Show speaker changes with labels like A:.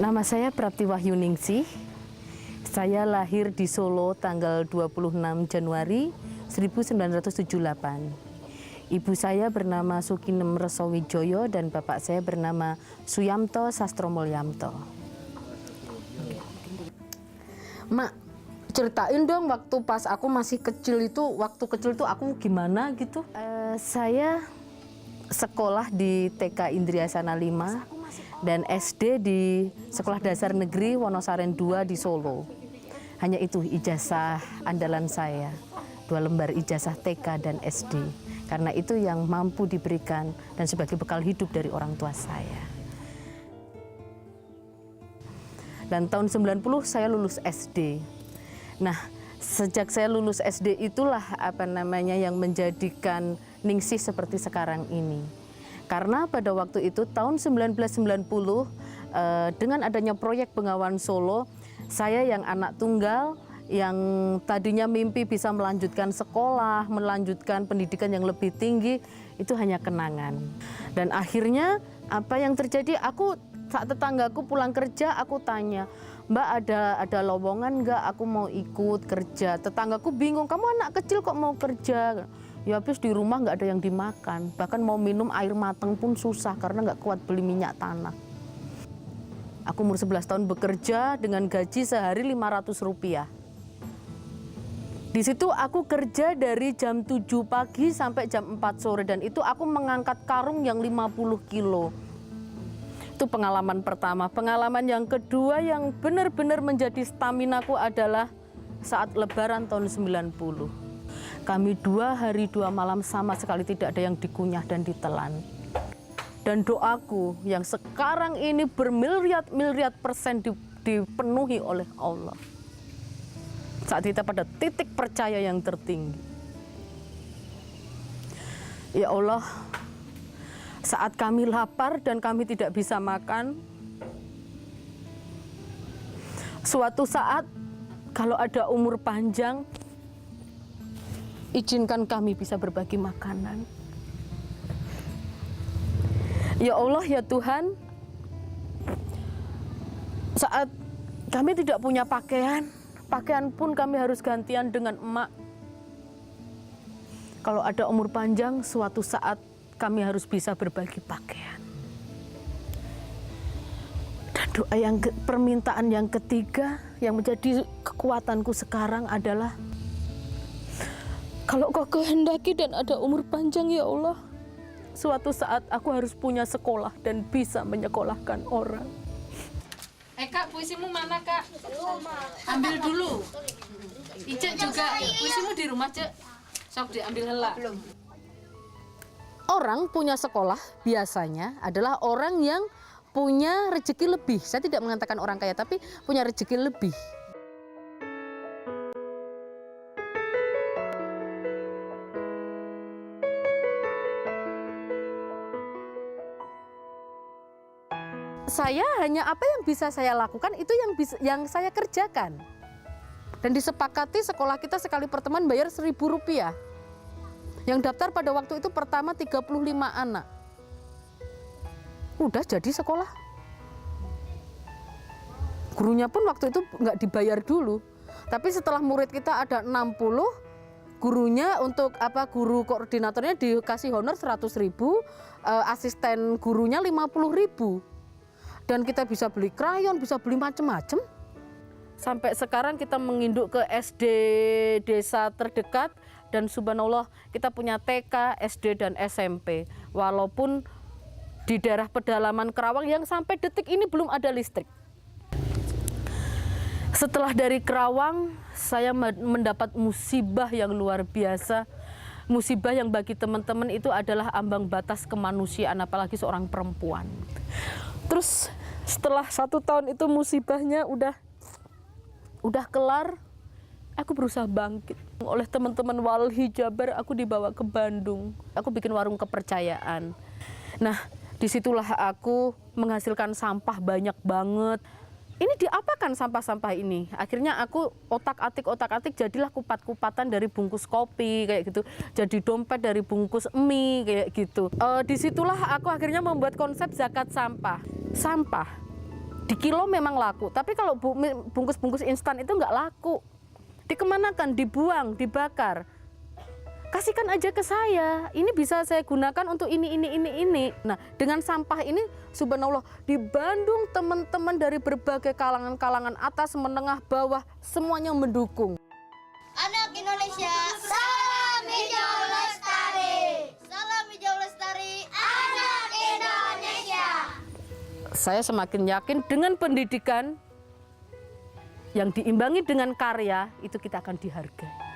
A: Nama saya Prapti Wahyuningsih. Saya lahir di Solo tanggal 26 Januari 1978. Ibu saya bernama Sukinem Resowijoyo dan bapak saya bernama Suyamto Sastromulyamto. Mak, ceritain dong waktu pas aku masih kecil itu, aku gimana gitu? Saya sekolah di TK Indriasana 5 dan SD di Sekolah Dasar Negeri Wonosaren 2 di Solo. Hanya itu ijazah andalan saya, 2 lembar ijazah TK dan SD. Karena itu yang mampu diberikan dan sebagai bekal hidup dari orang tua saya. Dan tahun 90 saya lulus SD. Nah, sejak saya lulus SD itulah yang menjadikan Ningsih seperti sekarang ini. Karena pada waktu itu tahun 1990 dengan adanya proyek Bengawan Solo, saya yang anak tunggal yang tadinya mimpi bisa melanjutkan sekolah, melanjutkan pendidikan yang lebih tinggi, itu hanya kenangan. Dan akhirnya apa yang terjadi, saat tetanggaku pulang kerja, aku tanya, Mbak ada lowongan nggak, aku mau ikut kerja. Tetanggaku bingung, kamu anak kecil kok mau kerja? Ya habis di rumah nggak ada yang dimakan, bahkan mau minum air mateng pun susah karena nggak kuat beli minyak tanah. Aku umur 11 tahun bekerja dengan gaji sehari Rp500. Di situ aku kerja dari jam 7 pagi sampai jam 4 sore dan itu aku mengangkat karung yang 50 kilo. Itu pengalaman pertama. Pengalaman yang kedua yang benar-benar menjadi staminaku adalah saat Lebaran tahun 90. Kami 2 hari 2 malam sama sekali tidak ada yang dikunyah dan ditelan. Dan doaku yang sekarang ini bermiliar-miliar persen dipenuhi oleh Allah. Saat kita pada titik percaya yang tertinggi. Ya Allah, saat kami lapar dan kami tidak bisa makan, suatu saat kalau ada umur panjang, izinkan kami bisa berbagi makanan. Ya Allah, ya Tuhan, saat kami tidak punya pakaian pun kami harus gantian dengan emak. Kalau ada umur panjang, suatu saat kami harus bisa berbagi pakaian. Dan doa permintaan yang ketiga yang menjadi kekuatanku sekarang adalah, kalau Kau kehendaki dan ada umur panjang ya Allah, suatu saat aku harus punya sekolah dan bisa menyekolahkan orang.
B: Kak, puisimu mana Kak? Ambil dulu. Icek juga, puisimu di rumah Cek. Sok diambil helak.
A: Orang punya sekolah biasanya adalah orang yang punya rezeki lebih. Saya tidak mengatakan orang kaya, tapi punya rezeki lebih. Saya hanya apa yang bisa saya lakukan itu yang saya kerjakan. Dan disepakati sekolah kita sekali pertemuan bayar Rp1.000. Yang daftar pada waktu itu pertama 35 anak. Udah jadi sekolah. Gurunya pun waktu itu nggak dibayar dulu. Tapi setelah murid kita ada 60, gurunya untuk guru koordinatornya dikasih honor 100.000, asisten gurunya 50.000. Dan kita bisa beli krayon, bisa beli macam-macam. Sampai sekarang kita menginduk ke SD desa terdekat dan subhanallah kita punya TK, SD dan SMP. Walaupun di daerah pedalaman Kerawang yang sampai detik ini belum ada listrik. Setelah dari Kerawang, saya mendapat musibah yang luar biasa. Musibah yang bagi teman-teman itu adalah ambang batas kemanusiaan, apalagi seorang perempuan. Terus setelah 1 tahun itu musibahnya udah kelar, aku berusaha bangkit. Oleh teman-teman Walhi Jabar, aku dibawa ke Bandung. Aku bikin warung kepercayaan. Nah, disitulah aku menghasilkan sampah banyak banget. Ini diapakan sampah-sampah ini? Akhirnya aku otak-atik jadilah kupat-kupatan dari bungkus kopi kayak gitu. Jadi dompet dari bungkus mie kayak gitu. Disitulah aku akhirnya membuat konsep zakat sampah. Sampah Di kilo memang laku, tapi kalau bungkus-bungkus instan itu nggak laku. Dikemanakan? Dibuang, dibakar. Kasihkan aja ke saya, ini bisa saya gunakan untuk ini. Nah, dengan sampah ini, subhanallah, di Bandung teman-teman dari berbagai kalangan atas, menengah, bawah, semuanya mendukung.
C: Anak Indonesia, salam hijau lestari. Salam hijau lestari, anak Indonesia.
A: Saya semakin yakin dengan pendidikan yang diimbangi dengan karya, itu kita akan dihargai.